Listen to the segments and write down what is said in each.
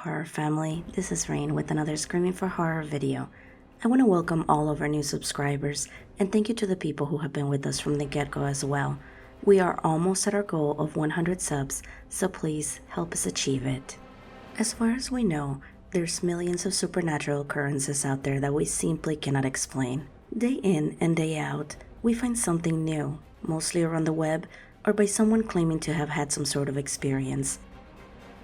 horror family, this is Rain with another Screaming for Horror video. I want to welcome all of our new subscribers and thank you to the people who have been with us from the get-go as well. We are almost at our goal of 100 subs, so please help us achieve it. As far as we know, there's millions of supernatural occurrences out there that we simply cannot explain. Day in and day out, we find something new, mostly around the web or by someone claiming to have had some sort of experience.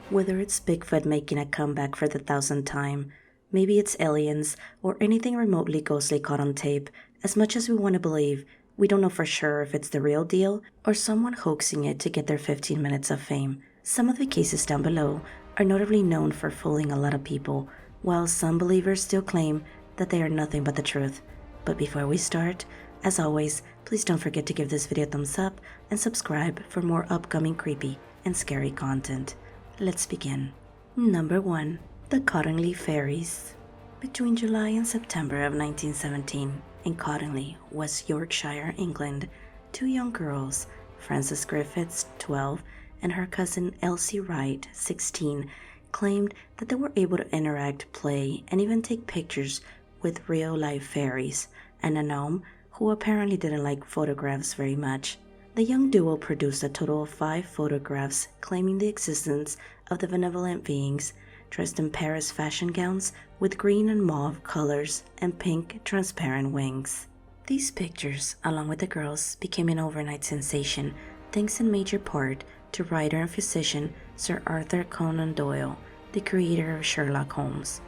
Whether it's Bigfoot making a comeback for the 1000th time, maybe it's aliens, or anything remotely ghostly caught on tape, as much as we want to believe, we don't know for sure if it's the real deal or someone hoaxing it to get their 15 minutes of fame. Some of the cases down below are notably known for fooling a lot of people, while some believers still claim that they are nothing but the truth. But before we start, as always, please don't forget to give this video a thumbs up and subscribe for more upcoming creepy and scary content. Let's begin. Number 1. The Currently Fairies. Between July and September of 1917, in Currently, West Yorkshire, England, two young girls, Frances Griffiths, 12, and her cousin Elsie Wright, 16, claimed that they were able to interact, play, and even take pictures with real-life fairies, and a gnome who apparently didn't like photographs very much. The young duo produced a total of 5 photographs claiming the existence of the benevolent beings, dressed in Paris fashion gowns with green and mauve colors and pink transparent wings. These pictures, along with the girls, became an overnight sensation thanks in major part to writer and physician Sir Arthur Conan Doyle, the creator of Sherlock Holmes.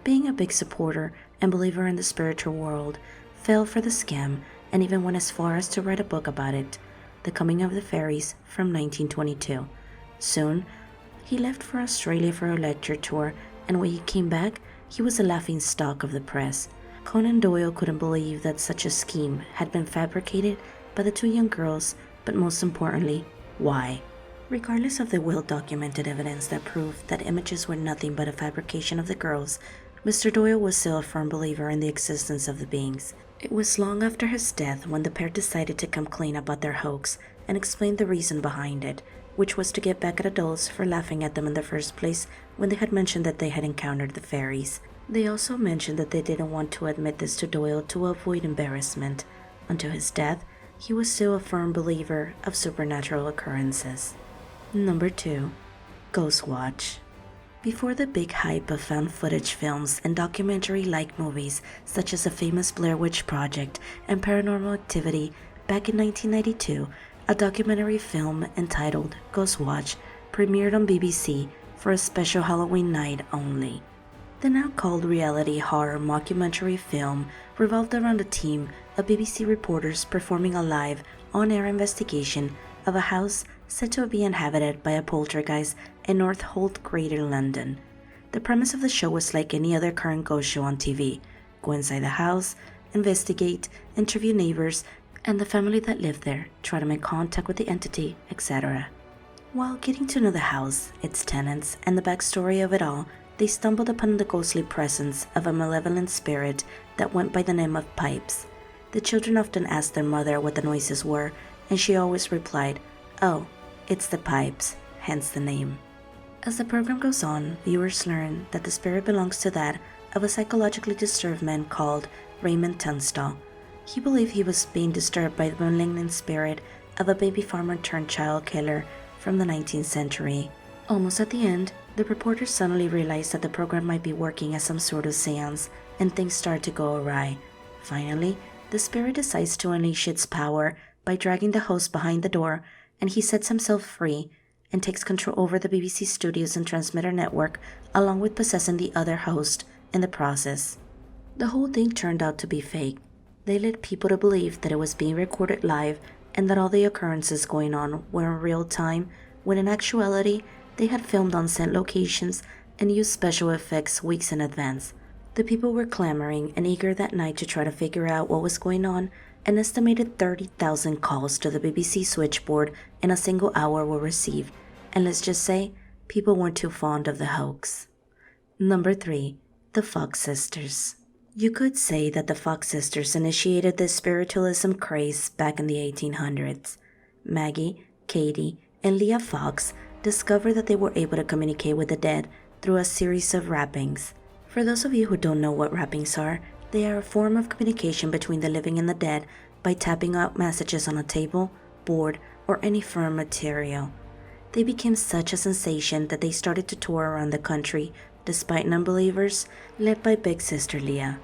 Being a big supporter and believer in the spiritual world, fell for the scam and even went as far as to write a book about it, The Coming of the Fairies, from 1922. Soon, he left for Australia for a lecture tour, and when he came back, he was a laughing stock of the press. Conan Doyle couldn't believe that such a scheme had been fabricated by the two young girls, but most importantly, why? Regardless of the well-documented evidence that proved that images were nothing but a fabrication of the girls, Mr. Doyle was still a firm believer in the existence of the beings. It was long after his death when the pair decided to come clean about their hoax and explain the reason behind it, which was to get back at adults for laughing at them in the first place when they had mentioned that they had encountered the fairies. They also mentioned that they didn't want to admit this to Doyle to avoid embarrassment. Until his death, he was still a firm believer of supernatural occurrences. Number 2. Ghost Watch. Before the big hype of found footage films and documentary-like movies such as the famous Blair Witch Project and Paranormal Activity, back in 1992, a documentary film entitled Ghost Watch premiered on BBC for a special Halloween night only. The now called reality horror mockumentary film revolved around a team of BBC reporters performing a live, on-air investigation of a house said to be inhabited by a poltergeist in North Holt, Greater London. The premise of the show was like any other current ghost show on TV. Go inside the house, investigate, interview neighbors and the family that lived there, try to make contact with the entity, etc. While getting to know the house, its tenants, and the backstory of it all, they stumbled upon the ghostly presence of a malevolent spirit that went by the name of Pipes. The children often asked their mother what the noises were, and she always replied, "Oh, it's the pipes," hence the name. As the program goes on, viewers learn that the spirit belongs to that of a psychologically disturbed man called Raymond Tunstall. He believed he was being disturbed by the malignant spirit of a baby farmer turned child killer from the 19th century. Almost at the end, the reporters suddenly realized that the program might be working as some sort of seance, and things start to go awry. Finally, the spirit decides to unleash its power by dragging the host behind the door, and he sets himself free and takes control over the BBC studios and transmitter network, along with possessing the other host in the process. The whole thing turned out to be fake. They led people to believe that it was being recorded live and that all the occurrences going on were in real time, when in actuality, they had filmed on set locations and used special effects weeks in advance. The people were clamoring and eager that night to try to figure out what was going on. An estimated 30,000 calls to the BBC switchboard in a single hour were received, and let's just say, people weren't too fond of the hoax. Number 3. The Fox Sisters. You could say that the Fox Sisters initiated the spiritualism craze back in the 1800s. Maggie, Katie, and Leah Fox discovered that they were able to communicate with the dead through a series of rappings. For those of you who don't know what rappings are, they are a form of communication between the living and the dead by tapping out messages on a table, board, or any firm material. They became such a sensation that they started to tour around the country, despite non-believers, led by Big Sister Leah.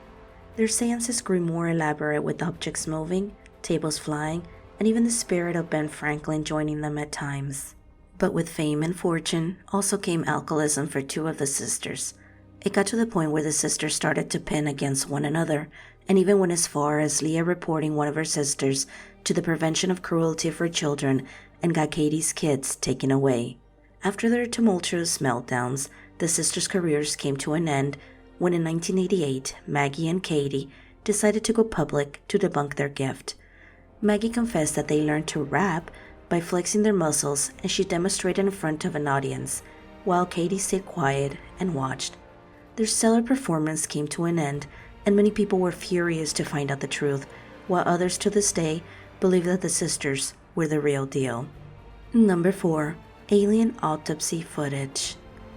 Their seances grew more elaborate with objects moving, tables flying, and even the spirit of Ben Franklin joining them at times. But with fame and fortune also came alcoholism for two of the sisters. It got to the point where the sisters started to pin against one another, and even went as far as Leah reporting one of her sisters to the Prevention of Cruelty for Children and got Katie's kids taken away. After their tumultuous meltdowns, the sisters' careers came to an end when in 1988, Maggie and Katie decided to go public to debunk their gift. Maggie confessed that they learned to rap by flexing their muscles, and she demonstrated in front of an audience, while Katie stayed quiet and watched. Their stellar performance came to an end, and many people were furious to find out the truth, while others to this day believe that the sisters were the real deal. Number 4. Alien Autopsy Footage.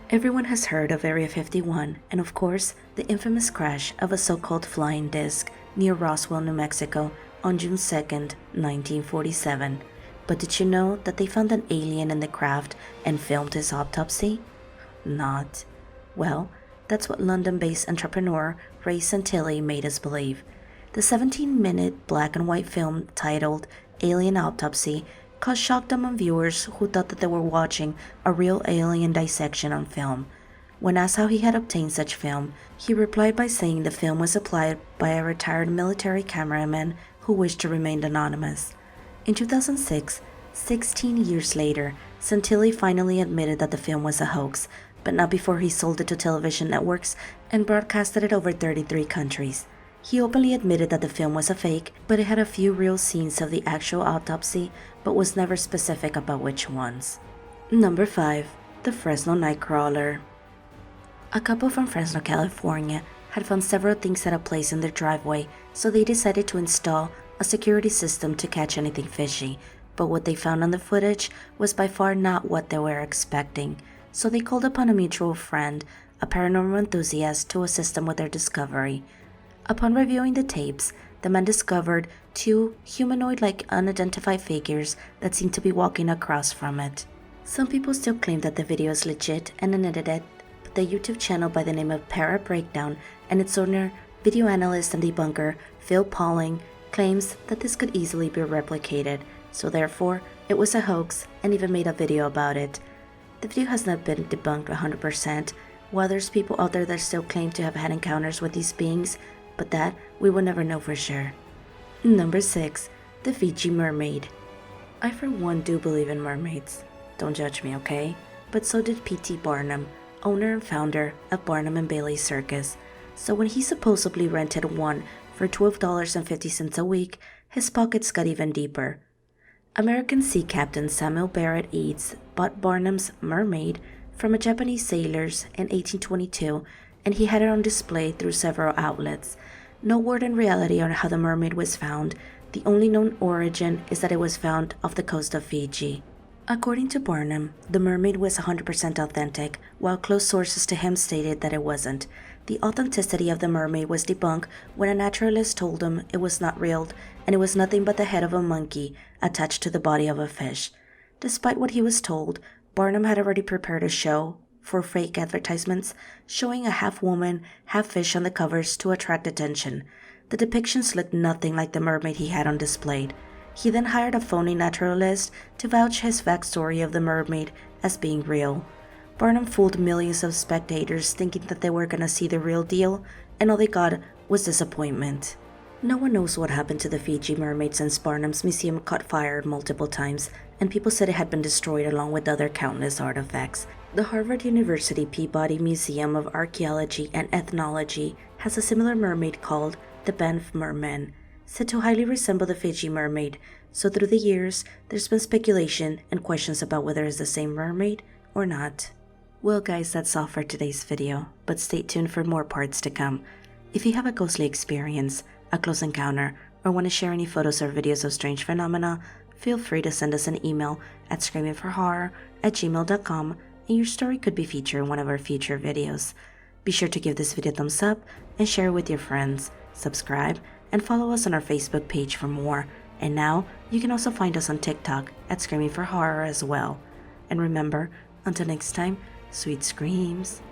Everyone has heard of Area 51 and of course the infamous crash of a so-called flying disc near Roswell, New Mexico on June 2nd, 1947. But did you know that they found an alien in the craft and filmed his autopsy? Not. Well, that's what London-based entrepreneur Ray Santilli made us believe. The 17-minute black and white film titled Alien Autopsy caused shock among viewers who thought that they were watching a real alien dissection on film. When asked how he had obtained such film, he replied by saying the film was supplied by a retired military cameraman who wished to remain anonymous. In 2006, 16 years later, Santilli finally admitted that the film was a hoax, but not before he sold it to television networks and broadcasted it over 33 countries. He openly admitted that the film was a fake, but it had a few real scenes of the actual autopsy, but was never specific about which ones. Number 5. The Fresno Nightcrawler. A couple from Fresno, California had found several things at a place in their driveway, so they decided to install a security system to catch anything fishy, but what they found on the footage was by far not what they were expecting, so they called upon a mutual friend, a paranormal enthusiast, to assist them with their discovery. Upon reviewing the tapes, the man discovered two humanoid-like unidentified figures that seemed to be walking across from it. Some people still claim that the video is legit and unedited, but the YouTube channel by the name of Para Breakdown and its owner, video analyst and debunker Phil Pauling, claims that this could easily be replicated, so therefore it was a hoax and even made a video about it. The video has not been debunked 100%, while there's people out there that still claim to have had encounters with these beings, but that we will never know for sure. Number 6. The Fiji Mermaid. I for one do believe in mermaids. Don't judge me, okay? But so did P.T. Barnum, owner and founder of Barnum and Bailey Circus. So when he supposedly rented one for $12.50 a week, his pockets got even deeper. American sea captain Samuel Barrett Eads bought Barnum's mermaid from a Japanese sailors in 1822, and he had it on display through several outlets. No word in reality on how the mermaid was found. The only known origin is that it was found off the coast of Fiji. According to Barnum, the mermaid was 100% authentic, while close sources to him stated that it wasn't. The authenticity of the mermaid was debunked when a naturalist told him it was not real and it was nothing but the head of a monkey attached to the body of a fish. Despite what he was told, Barnum had already prepared a show for fake advertisements showing a half woman, half fish on the covers to attract attention. The depictions looked nothing like the mermaid he had on display. He then hired a phony naturalist to vouch his backstory of the mermaid as being real. Barnum fooled millions of spectators thinking that they were gonna see the real deal, and all they got was disappointment. No one knows what happened to the Fiji mermaid since Barnum's museum caught fire multiple times, and people said it had been destroyed along with other countless artifacts. The Harvard University Peabody Museum of Archaeology and Ethnology has a similar mermaid called the Banff Merman, said to highly resemble the Fiji mermaid, so through the years, there's been speculation and questions about whether it's the same mermaid or not. Well guys, that's all for today's video, but stay tuned for more parts to come. If you have a ghostly experience, a close encounter, or want to share any photos or videos of strange phenomena, feel free to send us an email at screamingforhorror@gmail.com and your story could be featured in one of our future videos. Be sure to give this video a thumbs up and share it with your friends. Subscribe and follow us on our Facebook page for more. And now, you can also find us on TikTok at Screaming for Horror as well. And remember, until next time, sweet screams.